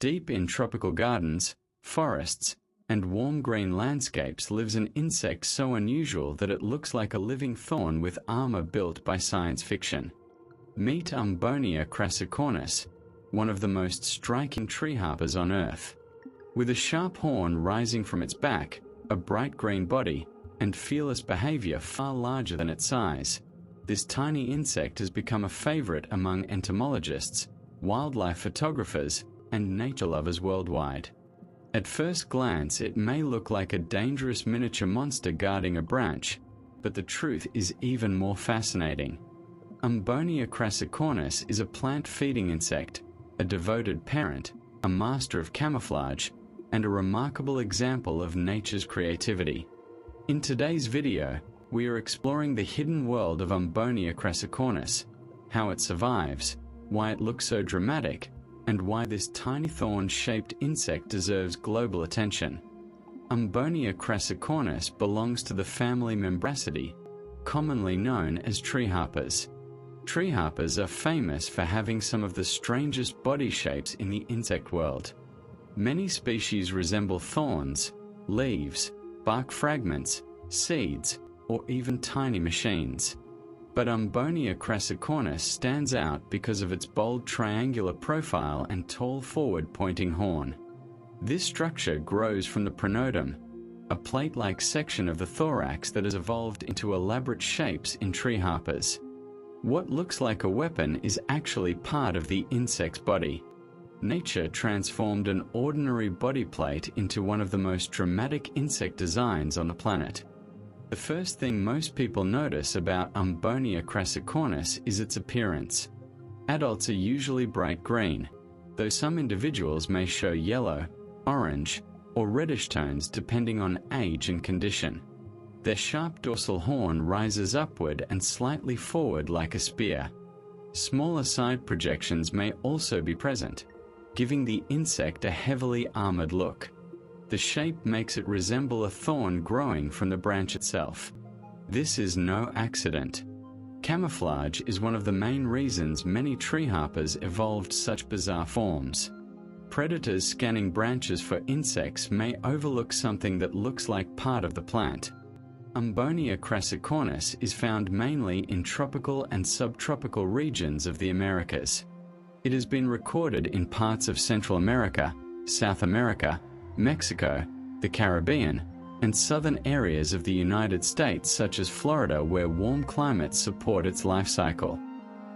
Deep in tropical gardens, forests, and warm green landscapes lives an insect so unusual that it looks like a living thorn with armor built by science fiction. Meet Umbonia crassicornis, one of the most striking tree harpers on Earth. With a sharp horn rising from its back, a bright green body, and fearless behavior far larger than its size, this tiny insect has become a favorite among entomologists, wildlife photographers, and nature lovers worldwide. At first glance, it may look like a dangerous miniature monster guarding a branch, but the truth is even more fascinating. Umbonia crassicornis is a plant-feeding insect, a devoted parent, a master of camouflage, and a remarkable example of nature's creativity. In today's video, we are exploring the hidden world of Umbonia crassicornis, how it survives, why it looks so dramatic, and why this tiny thorn-shaped insect deserves global attention. Umbonia crassicornis belongs to the family Membracidae, commonly known as tree harpers. Tree harpers are famous for having some of the strangest body shapes in the insect world. Many species resemble thorns, leaves, bark fragments, seeds, or even tiny machines. But Umbonia crassicornis stands out because of its bold triangular profile and tall forward-pointing horn. This structure grows from the pronotum, a plate-like section of the thorax that has evolved into elaborate shapes in tree harpers. What looks like a weapon is actually part of the insect's body. Nature transformed an ordinary body plate into one of the most dramatic insect designs on the planet. The first thing most people notice about Umbonia crassicornis is its appearance. Adults are usually bright green, though some individuals may show yellow, orange, or reddish tones depending on age and condition. Their sharp dorsal horn rises upward and slightly forward like a spear. Smaller side projections may also be present, giving the insect a heavily armored look. The shape makes it resemble a thorn growing from the branch itself. This is no accident. Camouflage is one of the main reasons many tree harpers evolved such bizarre forms. Predators scanning branches for insects may overlook something that looks like part of the plant. Umbonia crassicornis is found mainly in tropical and subtropical regions of the Americas. It has been recorded in parts of Central America, South America, Mexico, the Caribbean, and southern areas of the United States such as Florida, where warm climates support its life cycle.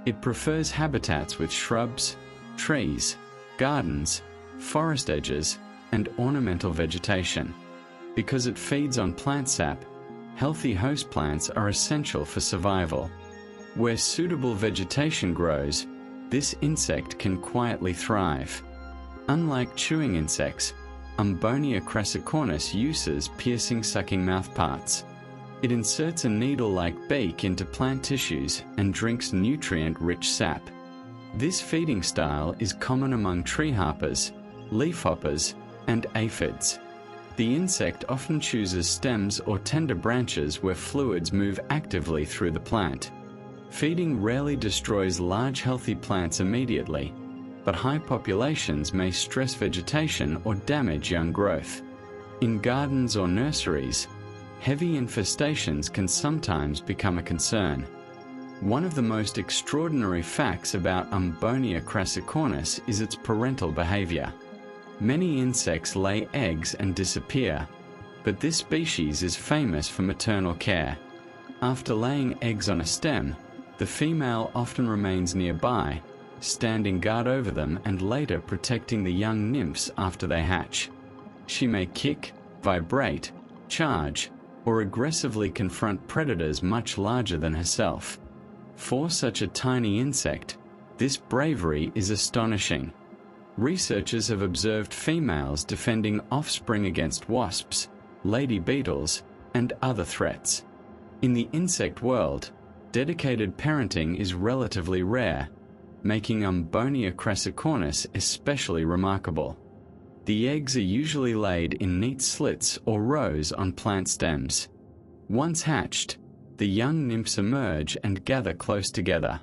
It prefers habitats with shrubs, trees, gardens, forest edges, and ornamental vegetation. Because it feeds on plant sap, healthy host plants are essential for survival. Where suitable vegetation grows, this insect can quietly thrive. Unlike chewing insects, Umbonia crassicornis uses piercing sucking mouthparts. It inserts a needle-like beak into plant tissues and drinks nutrient-rich sap. This feeding style is common among tree harpers, leafhoppers, and aphids. The insect often chooses stems or tender branches where fluids move actively through the plant. Feeding rarely destroys large healthy plants immediately, but high populations may stress vegetation or damage young growth. In gardens or nurseries, heavy infestations can sometimes become a concern. One of the most extraordinary facts about Umbonia crassicornis is its parental behavior. Many insects lay eggs and disappear, but this species is famous for maternal care. After laying eggs on a stem, the female often remains nearby, standing guard over them and later protecting the young nymphs after they hatch. She may kick, vibrate, charge, or aggressively confront predators much larger than herself. For such a tiny insect, this bravery is astonishing. Researchers have observed females defending offspring against wasps, lady beetles, and other threats. In the insect world, dedicated parenting is relatively rare, making Umbonia crassicornis especially remarkable. The eggs are usually laid in neat slits or rows on plant stems. Once hatched, the young nymphs emerge and gather close together.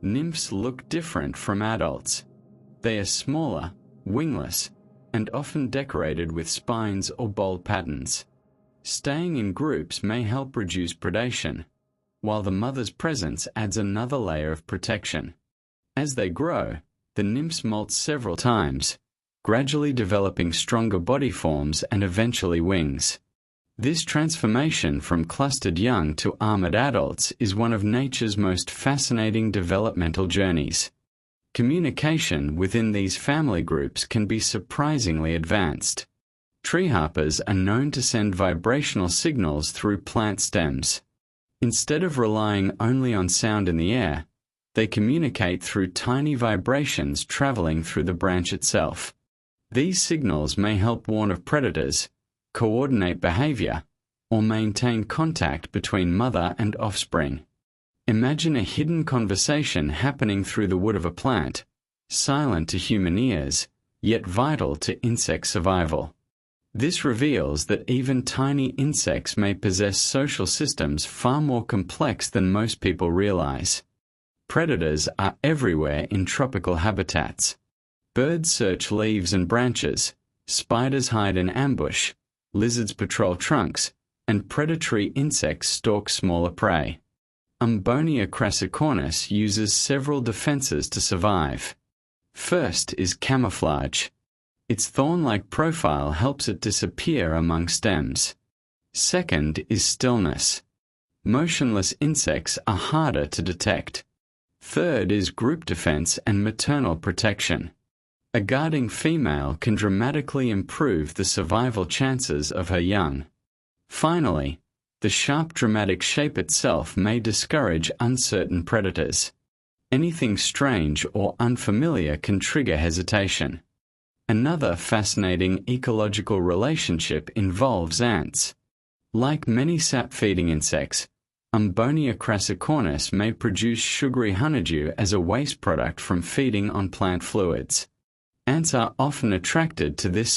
Nymphs look different from adults. They are smaller, wingless, and often decorated with spines or bold patterns. Staying in groups may help reduce predation, while the mother's presence adds another layer of protection. As they grow, the nymphs molt several times, gradually developing stronger body forms and eventually wings. This transformation from clustered young to armored adults is one of nature's most fascinating developmental journeys. Communication within these family groups can be surprisingly advanced. Treehoppers are known to send vibrational signals through plant stems. Instead of relying only on sound in the air, they communicate through tiny vibrations traveling through the branch itself. These signals may help warn of predators, coordinate behavior, or maintain contact between mother and offspring. Imagine a hidden conversation happening through the wood of a plant, silent to human ears, yet vital to insect survival. This reveals that even tiny insects may possess social systems far more complex than most people realize. Predators are everywhere in tropical habitats. Birds search leaves and branches, spiders hide in ambush, lizards patrol trunks, and predatory insects stalk smaller prey. Umbonia crassicornis uses several defenses to survive. First is camouflage. Its thorn-like profile helps it disappear among stems. Second is stillness. Motionless insects are harder to detect. Third is group defense and maternal protection. A guarding female can dramatically improve the survival chances of her young. Finally, the sharp dramatic shape itself may discourage uncertain predators. Anything strange or unfamiliar can trigger hesitation. Another fascinating ecological relationship involves ants. Like many sap-feeding insects, Umbonia crassicornis may produce sugary honeydew as a waste product from feeding on plant fluids. Ants are often attracted to this